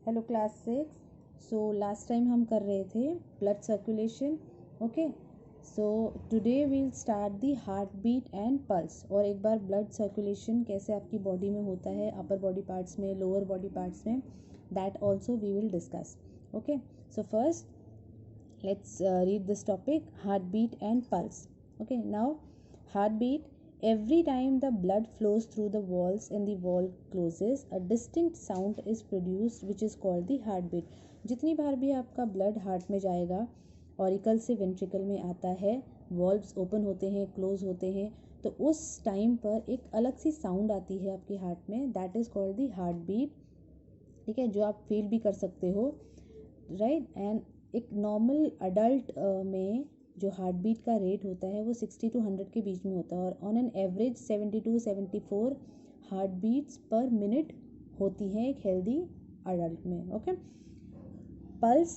Hello class 6। So last time हम कर रहे थे blood circulation. Okay, so today we'll start the heart beat and pulse. और एक बार ब्लड सर्कुलेशन कैसे आपकी बॉडी में होता है, अपर बॉडी पार्ट्स में, लोअर बॉडी पार्ट्स में, that also we will discuss. Okay, so first let's read this topic, heartbeat and pulse. Okay, now heartbeat. Every time the blood flows through the walls and the wall closes, a distinct sound is produced which is called the heartbeat. जितनी बार भी आपका blood heart में जाएगा, auricle से ventricle में आता है, valves open होते हैं, क्लोज होते हैं, तो उस टाइम पर एक अलग सी साउंड आती है आपके हार्ट में, that is called the heartbeat. ठीक है, जो आप फील भी कर सकते हो, राइट। एंड एक नॉर्मल अडल्ट में जो हार्ट बीट का रेट होता है वो 60 to 100 के बीच में होता है, और on an average 70 to 74 heart beats per minute होती हैं एक हेल्दी अडल्ट में। Okay, pulse.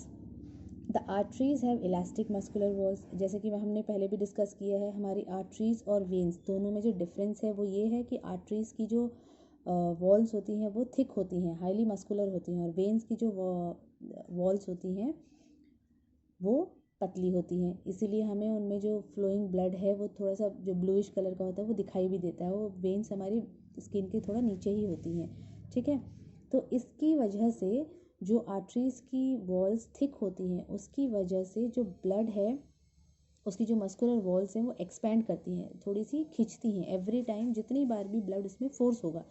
The arteries have elastic muscular walls. जैसे कि हमने पहले भी डिस्कस किया है, हमारी आर्टरीज और वेन्स दोनों में जो डिफरेंस है वो ये है कि आर्टरीज की जो वॉल्स होती हैं वो थिक होती हैं, हाईली मस्कुलर होती हैं, और वेन्स की जो वॉल्स होती हैं वो पतली होती हैं। इसीलिए हमें उनमें जो फ्लोइंग ब्लड है वो थोड़ा सा जो ब्लूइश कलर का होता है वो दिखाई भी देता है। वो वेन्स हमारी स्किन के थोड़ा नीचे ही होती हैं। ठीक है, तो इसकी वजह से जो आर्टरीज की वॉल्स थिक होती हैं उसकी वजह से जो ब्लड है उसकी जो मस्कुलर वॉल्स हैं वो एक्सपैंड करती हैं, थोड़ी सी खिंचती हैं एवरी टाइम, जितनी बार भी ब्लड उसमें फोर्स होगा।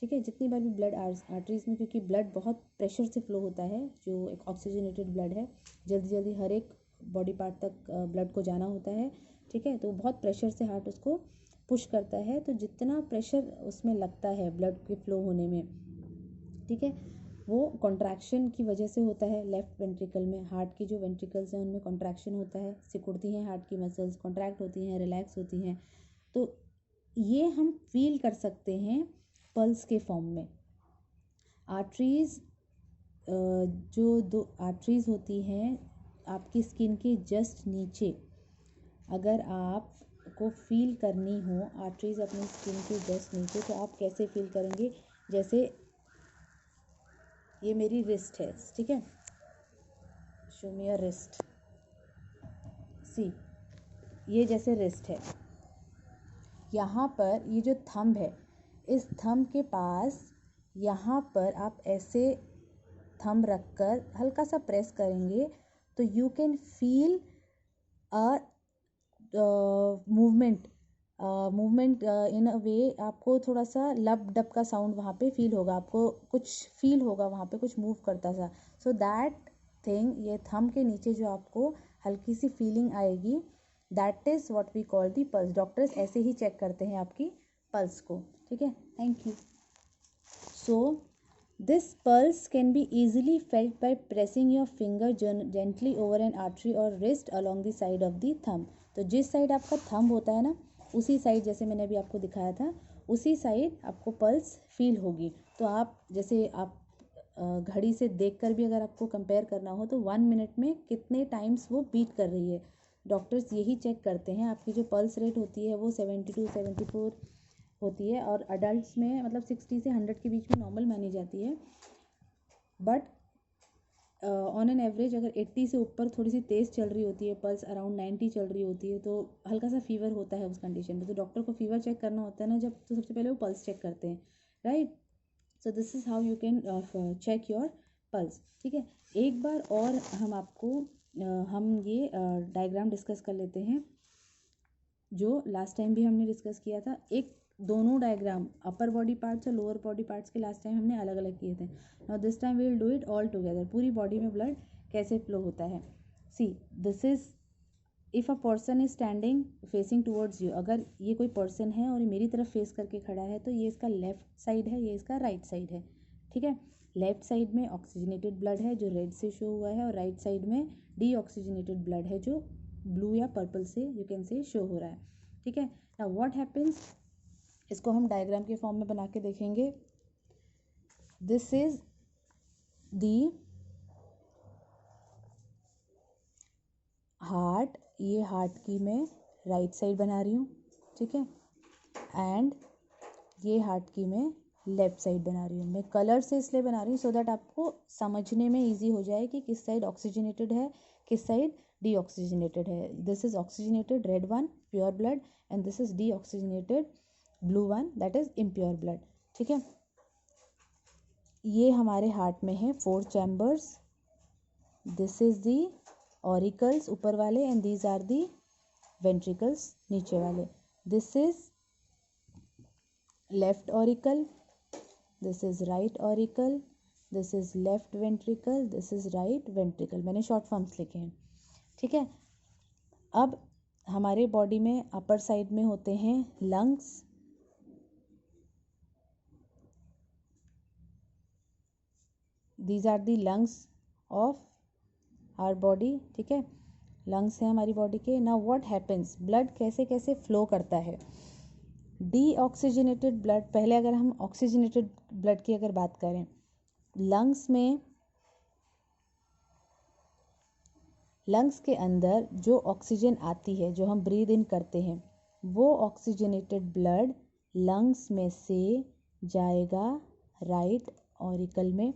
ठीक है, जितनी बार भी ब्लड आर्टरीज में, क्योंकि ब्लड बहुत प्रेशर से फ्लो होता है, जो एक ऑक्सीजनेटेड ब्लड है, जल्दी जल्दी हर एक बॉडी पार्ट तक ब्लड को जाना होता है। ठीक है, तो बहुत प्रेशर से हार्ट उसको पुश करता है, तो जितना प्रेशर उसमें लगता है ब्लड के फ्लो होने में, ठीक है, वो कॉन्ट्रैक्शन की वजह से होता है। लेफ्ट वेंट्रिकल में हार्ट की जो वेंट्रिकल्स हैं उनमें कॉन्ट्रैक्शन होता है, सिकुड़ती हैं हार्ट की मसल्स, कॉन्ट्रैक्ट होती हैं, रिलैक्स होती हैं। तो ये हम फील कर सकते हैं पल्स के फॉर्म में। आर्टरीज, जो दो आर्टरीज होती हैं आपकी स्किन के जस्ट नीचे, अगर आपको फील करनी हो आर्टरीज अपनी स्किन के जस्ट नीचे, तो आप कैसे फील करेंगे? जैसे ये मेरी रिस्ट है, ठीक है, शो मी योर रिस्ट, सी, ये जैसे रिस्ट है, यहाँ पर ये जो थंब है, इस थंब के पास यहाँ पर आप ऐसे थंब रखकर हल्का सा प्रेस करेंगे तो you can feel a movement in a way. आपको थोड़ा सा लब डब का साउंड वहाँ पे फील होगा, आपको कुछ फील होगा वहाँ पे, कुछ मूव करता सा। सो दैट थिंग, ये थंब के नीचे जो आपको हल्की सी फीलिंग आएगी, that is what we call the pulse. Doctors ऐसे ही चेक करते हैं आपकी पल्स को। ठीक है, thank you. So this pulse can be easily felt by pressing your finger gently over an artery or wrist along the side of the thumb. तो जिस साइड आपका थंब होता है ना, उसी साइड, जैसे मैंने अभी आपको दिखाया था, उसी साइड आपको पल्स फील होगी। तो आप जैसे आप घड़ी से देखकर भी अगर आपको कंपेयर करना हो तो 1 मिनट में कितने टाइम्स वो बीट कर रही है, डॉक्टर्स यही चेक करते हैं। आपकी जो पल्स रेट होती है वो 70 to 74 होती है, और अडल्ट्स में मतलब 60 से 100 के बीच में नॉर्मल मानी जाती है। बट ऑन एन एवरेज अगर 80 से ऊपर थोड़ी सी तेज़ चल रही होती है पल्स, अराउंड 90 चल रही होती है, तो हल्का सा फीवर होता है उस कंडीशन में। तो डॉक्टर को फीवर चेक करना होता है ना जब, तो सबसे पहले वो पल्स चेक करते हैं, right. So this is how you can check your pulse. ठीक है, एक बार और हम ये डायग्राम डिस्कस कर लेते हैं जो लास्ट टाइम भी हमने डिस्कस किया था। एक दोनों डायग्राम, अपर बॉडी पार्ट्स और लोअर बॉडी पार्ट्स के लास्ट टाइम हमने अलग अलग किए थे। Now this time we will do it all together. पूरी बॉडी में ब्लड कैसे फ्लो होता है। See, this is, if a person is standing facing towards you, अगर ये कोई पर्सन है और ये मेरी तरफ फेस करके खड़ा है, तो ये इसका लेफ्ट साइड है, ये इसका राइट साइड है। ठीक है, लेफ्ट साइड में ऑक्सीजनेटेड ब्लड है जो रेड से शो हुआ है, और राइट साइड में डीऑक्सीजनेटेड ब्लड है जो ब्लू या पर्पल से यू कैन से शो हो रहा है। ठीक है, नाउ व्हाट हैपेंस, इसको हम डायग्राम के फॉर्म में बना के देखेंगे। दिस इज दी हार्ट, ये हार्ट की मैं राइट साइड बना रही हूँ, ठीक है, एंड ये हार्ट की मैं लेफ्ट साइड बना रही हूँ। मैं कलर से इसलिए बना रही हूँ सो दैट आपको समझने में ईजी हो जाए कि किस साइड ऑक्सीजनेटेड है, किस साइड डीऑक्सीजनेटेड है। This is oxygenated red one pure blood and this is deoxygenated blue one that is impure blood. ठीक है, ये हमारे हार्ट में है 4 chambers. This is the auricles ऊपर वाले and these are the ventricles नीचे वाले। This is left auricle, this is right auricle, this is left ventricle, this is right ventricle. मैंने शॉर्ट फॉर्म्स लिखे हैं। ठीक है, अब हमारे बॉडी में अपर साइड में होते हैं lungs. These are the lungs of our body. ठीक है, लंग्स हैं हमारी बॉडी के। नाउ व्हाट हैपेंस, ब्लड कैसे कैसे फ्लो करता है। डीऑक्सीजनेटेड ब्लड, पहले अगर हम ऑक्सीजनेटेड ब्लड की अगर बात करें, लंग्स में, लंग्स के अंदर जो ऑक्सीजन आती है जो हम ब्रीद इन करते हैं वो ऑक्सीजनेटेड ब्लड लंग्स में से जाएगा राइट ऑरिकल में।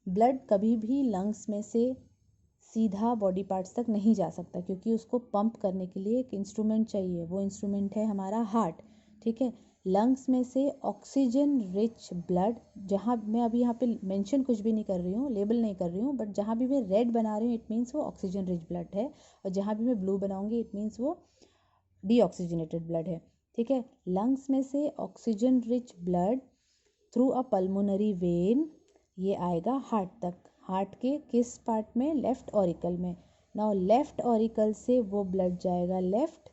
ब्लड कभी भी लंग्स में से सीधा बॉडी पार्ट्स तक नहीं जा सकता क्योंकि उसको पंप करने के लिए एक इंस्ट्रूमेंट चाहिए, वो इंस्ट्रूमेंट है हमारा हार्ट। ठीक है, लंग्स में से ऑक्सीजन रिच ब्लड, जहाँ मैं अभी यहाँ पे मेंशन कुछ भी नहीं कर रही हूँ, लेबल नहीं कर रही हूँ, बट जहाँ भी मैं रेड बना रही हूँ इट मीन्स वो ऑक्सीजन रिच ब्लड है, और जहाँ भी मैं ब्लू बनाऊंगी इट मीन्स वो डीऑक्सीजनेटेड ब्लड है। ठीक है, लंग्स में से oxygen rich blood through a pulmonary vein ये आएगा हार्ट तक। हार्ट के किस पार्ट में, लेफ्ट ऑरिकल में। नाउ लेफ्ट ऑरिकल से वो ब्लड जाएगा लेफ्ट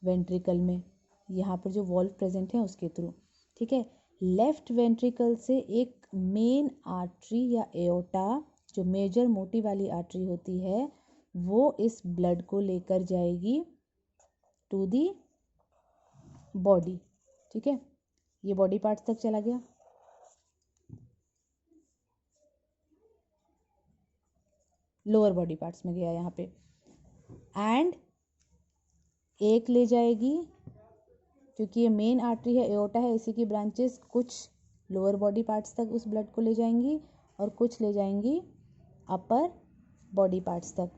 वेंट्रिकल में, यहाँ पर जो वॉल्व प्रेजेंट है उसके थ्रू। ठीक है, लेफ्ट वेंट्रिकल से एक मेन आर्टरी या एओर्टा, जो मेजर मोटी वाली आर्टरी होती है, वो इस ब्लड को लेकर जाएगी टू दी बॉडी। ठीक है, ये बॉडी पार्ट्स तक चला गया। लोअर बॉडी पार्ट्स में गया यहाँ पे, एंड एक ले जाएगी, क्योंकि ये मेन आर्टरी है, एओर्टा है, इसी की ब्रांचेस कुछ लोअर बॉडी पार्ट्स तक उस ब्लड को ले जाएंगी और कुछ ले जाएंगी अपर बॉडी पार्ट्स तक।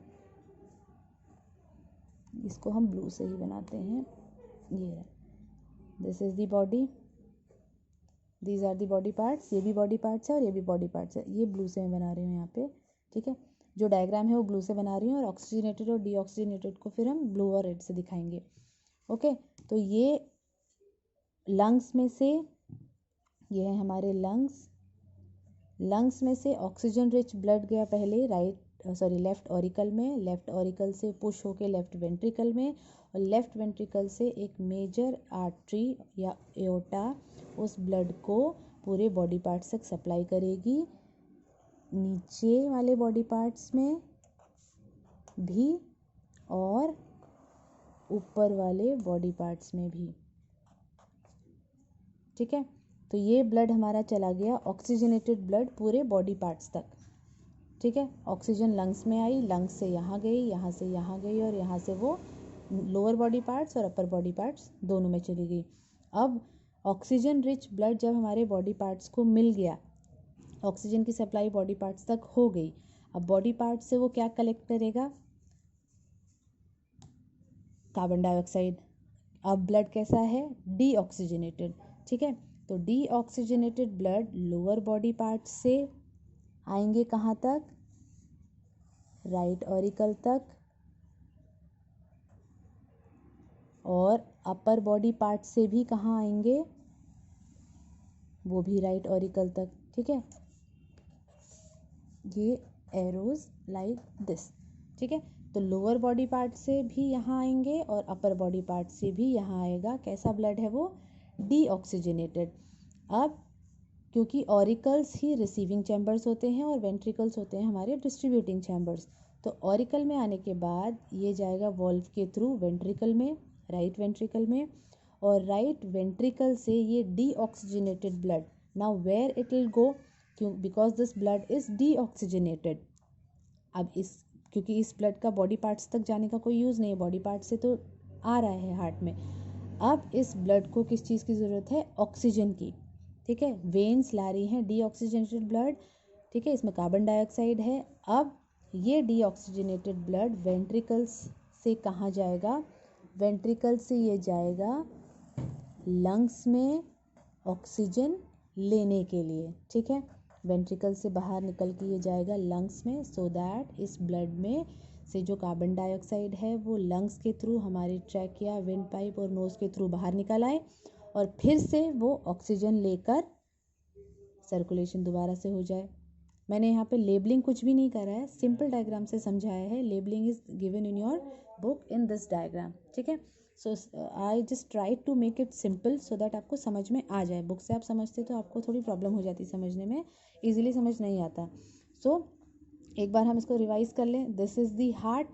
इसको हम ब्लू से ही बनाते हैं। ये this is the body, these are the body parts. ये भी बॉडी पार्ट्स है और ये भी बॉडी पार्ट्स है। ये ब्लू से मैं बना रही हूँ यहाँ पे। ठीक है, जो डायग्राम है वो ब्लू से बना रही हूँ और ऑक्सीजनेटेड और डीऑक्सीजनेटेड को फिर हम ब्लू और रेड से दिखाएंगे। ओके, तो ये लंग्स में से, ये है हमारे लंग्स। लंग्स में से ऑक्सीजन रिच ब्लड गया पहले लेफ्ट ऑरिकल में, लेफ्ट ऑरिकल से पुश होके लेफ्ट वेंट्रिकल में, और लेफ्ट वेंट्रिकल से एक मेजर आर्टरी या एओर्टा उस ब्लड को पूरे बॉडी पार्ट्स तक सप्लाई करेगी, नीचे वाले बॉडी पार्ट्स में भी और ऊपर वाले बॉडी पार्ट्स में भी। ठीक है, तो ये ब्लड हमारा चला गया ऑक्सीजनेटेड ब्लड पूरे बॉडी पार्ट्स तक। ठीक है, ऑक्सीजन लंग्स में आई, लंग्स से यहाँ गई, यहाँ से यहाँ गई, और यहाँ से वो लोअर बॉडी पार्ट्स और अपर बॉडी पार्ट्स दोनों में चली गई। अब ऑक्सीजन रिच ब्लड जब हमारे बॉडी पार्ट्स को मिल गया, ऑक्सीजन की सप्लाई बॉडी पार्ट्स तक हो गई, अब बॉडी पार्ट्स से वो क्या कलेक्ट करेगा, कार्बन डाइऑक्साइड। अब ब्लड कैसा है, डीऑक्सीजनेटेड। ठीक है, तो deoxygenated blood lower body parts से आएंगे कहाँ तक, राइट ऑरिकल तक, और अपर बॉडी पार्ट से भी कहाँ आएंगे, वो भी राइट ऑरिकल तक। ठीक है, ये एरोज लाइक दिस। ठीक है, तो लोअर बॉडी पार्ट से भी यहाँ आएंगे और अपर बॉडी पार्ट से भी यहाँ आएगा। कैसा ब्लड है वो, डीऑक्सीजनेटेड। अब क्योंकि ऑरिकल्स ही रिसीविंग चैम्बर्स होते हैं और वेंट्रिकल्स होते हैं हमारे डिस्ट्रीब्यूटिंग चैम्बर्स, तो ऑरिकल में आने के बाद ये जाएगा वॉल्व के थ्रू वेंट्रिकल में, राइट वेंट्रिकल में, और राइट वेंट्रिकल से ये deoxygenated blood, now where it will go, क्यों, because this blood is deoxygenated. अब क्योंकि इस ब्लड का बॉडी पार्ट्स तक जाने का कोई यूज़ नहीं है, बॉडी पार्ट से तो आ रहा है हार्ट में, अब इस ब्लड को किस चीज़ की ज़रूरत है? ऑक्सीजन की, ठीक है। वेन्स ला रही हैं डीऑक्सीजनेटेड ब्लड, ठीक है, इसमें कार्बन डाइऑक्साइड है। अब ये डीऑक्सीजनेटेड ब्लड वेंट्रिकल्स से कहाँ जाएगा? वेंट्रिकल से ये जाएगा लंग्स में ऑक्सीजन लेने के लिए, ठीक है। वेंट्रिकल से बाहर निकल के ये जाएगा लंग्स में, सो दैट इस ब्लड में से जो कार्बन डाइऑक्साइड है वो लंग्स के थ्रू हमारे ट्रैकिया, विंड पाइप और नोज़ के थ्रू बाहर निकल आए और फिर से वो ऑक्सीजन लेकर सर्कुलेशन दोबारा से हो जाए। मैंने यहाँ पे लेबलिंग कुछ भी नहीं करा है, सिंपल डायग्राम से समझाया है। Labelling is given in your book in this diagram, ठीक है। So I just try to make it simple so that आपको समझ में आ जाए। बुक से आप समझते तो आपको थोड़ी प्रॉब्लम हो जाती समझने में, ईजिली समझ नहीं आता। सो एक बार हम इसको रिवाइज कर लें। This is the heart,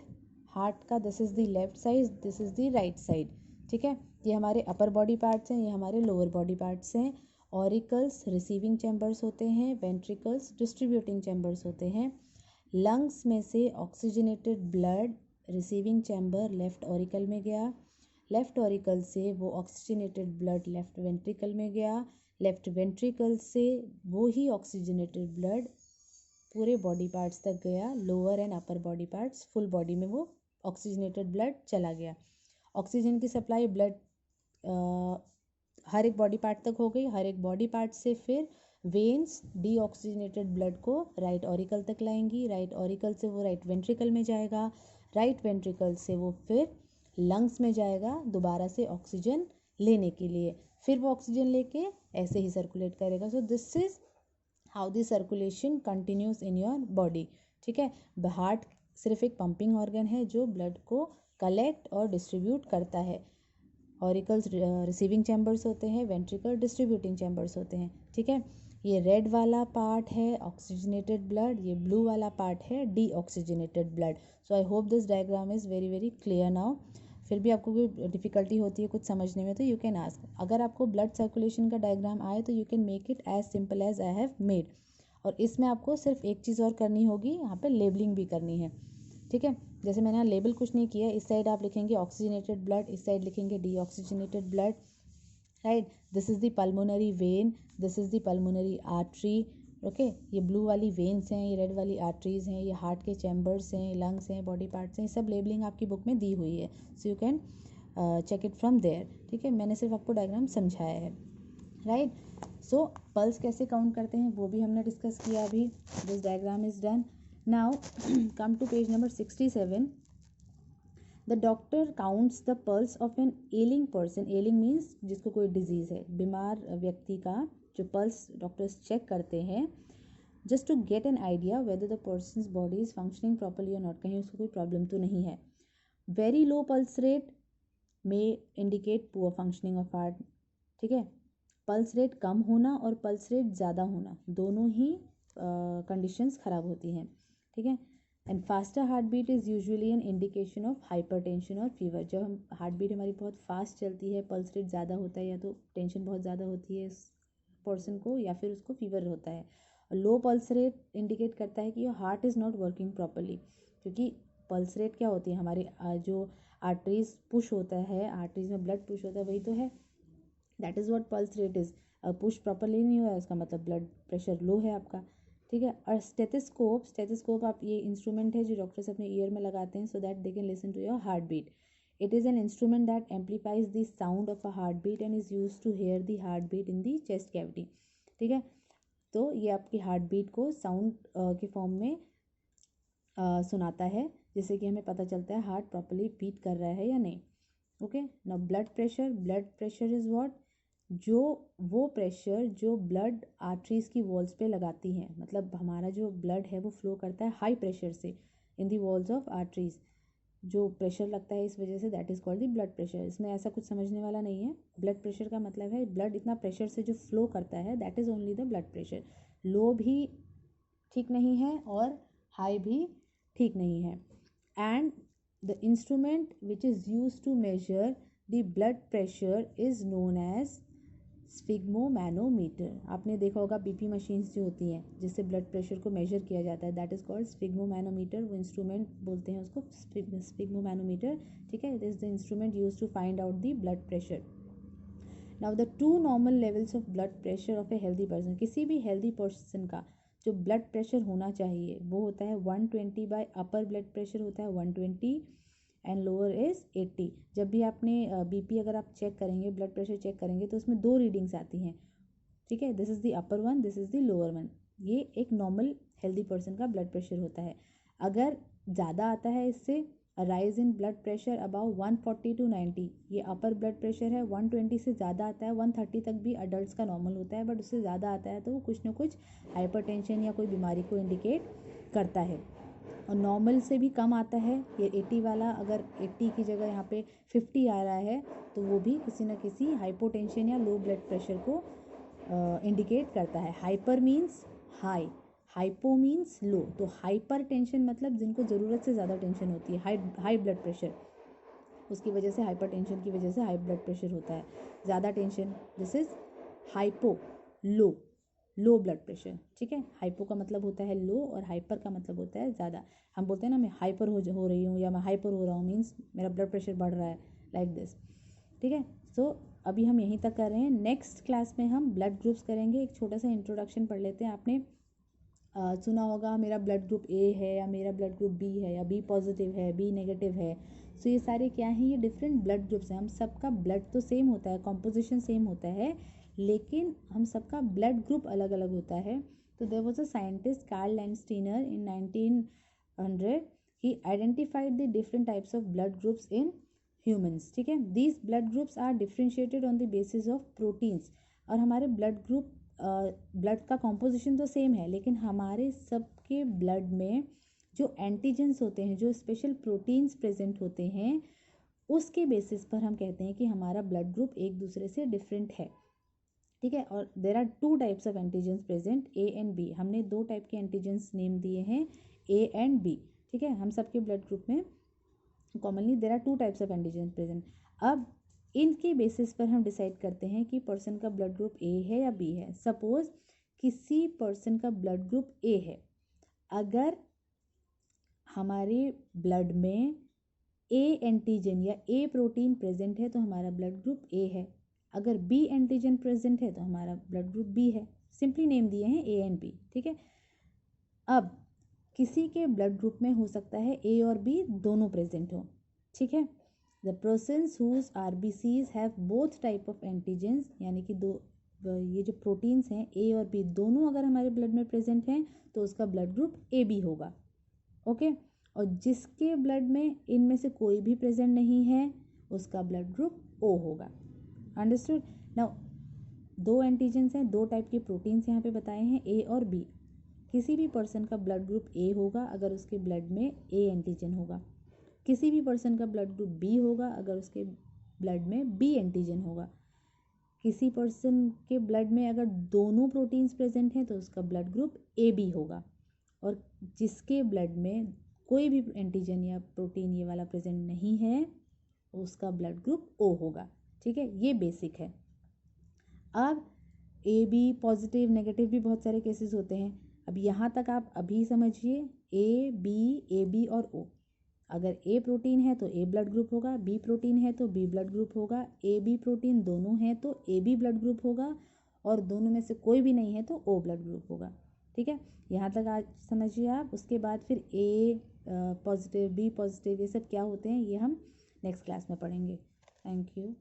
heart का this is the left side, this is the right side, ठीक है। ये हमारे अपर बॉडी पार्ट्स हैं, ये हमारे लोअर बॉडी पार्ट्स हैं। ऑरिकल्स रिसीविंग चैम्बर्स होते हैं, वेंट्रिकल्स डिस्ट्रीब्यूटिंग चैम्बर्स होते हैं। लंग्स में से oxygenated blood receiving chamber left auricle में गया, लेफ्ट ऑरिकल से वो ऑक्सीजनेटेड ब्लड लेफ्ट वेंट्रिकल में गया, लेफ्ट वेंट्रिकल से वो ही ऑक्सीजनेटेड ब्लड पूरे बॉडी पार्ट्स तक गया, lower and upper body parts, full body में वो ऑक्सीजनेटेड ब्लड चला गया। ऑक्सीजन की सप्लाई ब्लड हर एक बॉडी पार्ट तक हो गई। हर एक बॉडी पार्ट से फिर वेन्स डीऑक्सीजनेटेड ब्लड को राइट ऑरिकल तक लाएंगी, राइट ऑरिकल से वो राइट वेंट्रिकल में जाएगा, राइट वेंट्रिकल से वो फिर लंग्स में जाएगा दोबारा से ऑक्सीजन लेने के लिए, फिर वो ऑक्सीजन लेके ऐसे ही सर्कुलेट करेगा। So this is how the circulation continues in your body, ठीक है। हार्ट सिर्फ एक पंपिंग ऑर्गन है जो ब्लड को कलेक्ट और डिस्ट्रीब्यूट करता है। ऑरिकल्स रिसीविंग चैम्बर्स होते हैं, वेंट्रिकल डिस्ट्रीब्यूटिंग चैम्बर्स होते हैं, ठीक है। ये रेड वाला पार्ट है ऑक्सीजनेटेड ब्लड, ये ब्लू वाला पार्ट है deoxygenated blood. So I hope this diagram is very very clear now. फिर भी आपको कोई डिफ़िकल्टी होती है कुछ समझने में तो यू कैन आस्क। अगर आपको ब्लड सर्कुलेशन का डायग्राम आए तो you can make it as simple as I have made. और इसमें आपको सिर्फ एक चीज़ और करनी होगी, यहाँ पे लेबलिंग भी करनी है, ठीक है। जैसे मैंने यहाँ लेबल कुछ नहीं किया, इस साइड आप लिखेंगे ऑक्सीजनेटेड ब्लड, इस साइड लिखेंगे deoxygenated blood, right. This is the pulmonary vein, this is the pulmonary artery, okay. ये ब्लू वाली वेन्स हैं, ये रेड वाली आर्टरीज हैं, ये हार्ट के चैम्बर्स हैं, लंग्स हैं, बॉडी पार्ट्स हैं, सब लेबलिंग आपकी बुक में दी हुई है। So you can check it from there, ठीक है। मैंने सिर्फ आपको डायग्राम समझाया है, राइट। सो पल्स कैसे काउंट करते हैं वो भी हमने डिस्कस किया अभी। This diagram is done. Now come to page number 67। The doctor counts the pulse of an ailing person. Ailing means जिसको कोई डिजीज़ है, बीमार व्यक्ति का जो पल्स डॉक्टर्स चेक करते हैं, just to get an idea whether the person's body is functioning properly और नॉट, कहीं उसको कोई प्रॉब्लम तो नहीं है। वेरी लो पल्स रेट में indicate poor functioning of heart, ठीक है। पल्स रेट कम होना और पल्स रेट ज़्यादा होना दोनों ही कंडीशंस ख़राब होती हैं, ठीक है। And faster heart beat is usually an indication of hypertension और फीवर। जब हम हार्ट बीट हमारी बहुत फास्ट चलती है, पल्स रेट ज़्यादा होता है, या तो टेंशन बहुत ज़्यादा होती है इस पर्सन को, या फिर उसको फीवर होता है। लो पल्स रेट इंडिकेट करता है कि your heart is not working properly, क्योंकि पल्स रेट क्या होती है, हमारे जो आर्टरीज पुश होता है, आर्टरीज में ब्लड पुश होता है, वही तो है, that is what pulse rate is. Push properly नहीं हुआ है उसका मतलब ब्लड प्रेशर लो है आपका, ठीक है। और स्टेथोस्कोप, स्टेथोस्कोप आप ये इंस्ट्रूमेंट है जो डॉक्टर्स अपने ईयर में लगाते हैं so that they can listen to your heart beat. It is an instrument that amplifies the sound of a heart beat and is use to hear the heart beat in the chest cavity, ठीक है। तो ये आपकी heart beat को sound के form में सुनाता है, जिससे कि हमें पता चलता है हार्ट प्रॉपरली बीट कर रहा है या नहीं, okay. Now blood pressure, blood pressure is what, जो वो प्रेशर जो ब्लड आर्टरीज की वॉल्स पे लगाती हैं, मतलब हमारा जो ब्लड है वो फ्लो करता है हाई प्रेशर से इन दी वॉल्स ऑफ आर्टरीज, जो प्रेशर लगता है इस वजह say that is called the blood pressure. इसमें ऐसा कुछ समझने वाला नहीं है। ब्लड प्रेशर का मतलब है ब्लड इतना प्रेशर से जो फ्लो करता है, that is only the blood pressure. Low भी ठीक नहीं है और हाई भी ठीक नहीं है। And the instrument which is use to measure the blood pressure is known as sphygmomanometer. आपने देखा होगा बीपी मशीन्स जो होती हैं जिससे ब्लड प्रेशर को मेजर किया जाता है, दैट इज़ कॉल्ड स्फिग्मोमैनोमीटर। वो इंस्ट्रूमेंट बोलते हैं उसको स्फिग्मोमैनोमीटर, ठीक है। It is the instrument use to find out the blood pressure. Now the two normal levels of blood pressure of a healthy person, किसी भी हेल्दी पर्सन का जो ब्लड प्रेशर होना चाहिए वो होता है 120 बाय अपर ब्लड प्रेशर होता है 120 एंड लोअर इज 80। जब भी आपने बीपी अगर आप चेक करेंगे, ब्लड प्रेशर चेक करेंगे, तो उसमें दो रीडिंग्स आती हैं, ठीक है, this is the upper one, this is the lower one. ये एक नॉर्मल हेल्दी पर्सन का ब्लड प्रेशर होता है। अगर ज़्यादा आता है इससे rise in blood pressure about 140 to 90, ये अपर ब्लड प्रेशर है। 120 से ज़्यादा आता है, 130 तक भी अडल्ट का नॉर्मल होता है, बट उससे ज़्यादा आता है तो वो कुछ ना कुछ हाइपरटेंशन या कोई बीमारी को इंडिकेट करता है। और नॉर्मल से भी कम आता है ये 80 वाला, अगर 80 की जगह यहाँ पे 50 आ रहा है तो वो भी किसी न किसी हाइपोटेंशन या लो ब्लड प्रेशर को इंडिकेट करता है। Hyper means high, hypo means low. तो हाइपर टेंशन मतलब जिनको ज़रूरत से ज़्यादा टेंशन होती है, हाई ब्लड प्रेशर, उसकी वजह से हाइपर टेंशन की वजह से हाई ब्लड प्रेशर होता है। ज़्यादा tension, this is hypo, low blood pressure, ठीक है। हाइपो का मतलब होता है लो और हाइपर का मतलब होता है ज़्यादा। हम बोलते हैं ना मैं हाइपर हो रही हूँ या मैं हाइपर हो रहा हूँ, मीन्स मेरा ब्लड प्रेशर बढ़ रहा है, लाइक दिस, ठीक है। सो अभी हम यहीं तक कर रहे हैं। नेक्स्ट क्लास में हम ब्लड ग्रुप्स करेंगे। एक छोटा सा इंट्रोडक्शन पढ़ लेते हैं। आपने सुना होगा मेरा ब्लड ग्रुप ए है या मेरा ब्लड ग्रुप बी है या बी पॉजिटिव है, बी नेगेटिव है। सो ये सारे क्या हैं, ये डिफरेंट ब्लड ग्रुप्स हैं। हम सबका ब्लड तो सेम होता है, कॉम्पोजिशन सेम होता है, लेकिन हम सबका ब्लड ग्रुप अलग अलग होता है। तो there was a scientist Karl Landsteiner in 1900, he identified the different types of blood groups in humans, ठीक है। These blood groups are differentiated on the basis of proteins. और हमारे ब्लड ग्रुप, ब्लड का कॉम्पोजिशन तो same है, लेकिन हमारे सबके ब्लड में जो एंटीजेंस होते हैं, जो स्पेशल प्रोटीन्स प्रेजेंट होते हैं, उसके बेसिस पर हम कहते हैं कि हमारा ब्लड ग्रुप एक दूसरे से डिफरेंट है, ठीक है। और there are two types of antigens present, A and B. हमने दो टाइप के एंटीजेंस नेम दिए हैं, ए एंड बी, ठीक है। हम सबके ब्लड ग्रुप में commonly there are two types of antigens present. अब इनके बेसिस पर हम डिसाइड करते हैं कि पर्सन का ब्लड ग्रुप ए है या बी है। सपोज किसी पर्सन का ब्लड ग्रुप ए है, अगर हमारे ब्लड में ए एंटीजन या ए प्रोटीन प्रेजेंट है तो हमारा ब्लड ग्रुप ए है। अगर बी एंटीजन प्रेजेंट है तो हमारा ब्लड ग्रुप बी है। सिंपली नेम दिए हैं ए एंड बी, ठीक है। अब किसी के ब्लड ग्रुप में हो सकता है ए और बी दोनों प्रेजेंट हो, ठीक है। The persons whose RBCs have both type of antigens, यानी कि ये जो प्रोटीन्स हैं ए और बी दोनों अगर हमारे ब्लड में प्रेजेंट हैं तो उसका ब्लड ग्रुप ए बी होगा, ओके। और जिसके ब्लड में इनमें से कोई भी प्रेजेंट नहीं है उसका ब्लड ग्रुप ओ होगा। अंडरस्टूड। नाउ दो एंटीजेंस हैं, दो टाइप के प्रोटीन्स यहाँ पे बताए हैं, ए और बी। किसी भी पर्सन का ब्लड ग्रुप ए होगा अगर उसके ब्लड में ए एंटीजन होगा। किसी भी पर्सन का ब्लड ग्रुप बी होगा अगर उसके ब्लड में बी एंटीजन होगा। किसी पर्सन के ब्लड में अगर दोनों प्रोटीन्स प्रेजेंट हैं तो उसका ब्लड ग्रुप ए बी होगा। और जिसके ब्लड में कोई भी एंटीजन या प्रोटीन ये वाला प्रेजेंट नहीं है उसका ब्लड ग्रुप ओ होगा, ठीक है। ये बेसिक है। अब ए बी पॉजिटिव नेगेटिव भी बहुत सारे केसेस होते हैं। अब यहाँ तक आप अभी समझिए, ए बी और ओ। अगर ए प्रोटीन है तो ए ब्लड ग्रुप होगा, बी प्रोटीन है तो बी ब्लड ग्रुप होगा, ए बी प्रोटीन दोनों हैं तो ए बी ब्लड ग्रुप होगा, और दोनों में से कोई भी नहीं है तो ओ ब्लड ग्रुप होगा, ठीक है। यहाँ तक आज समझिए आप। उसके बाद फिर ए पॉजिटिव, बी पॉजिटिव, ये सब क्या होते हैं ये हम नेक्स्ट क्लास में पढ़ेंगे। Thank you.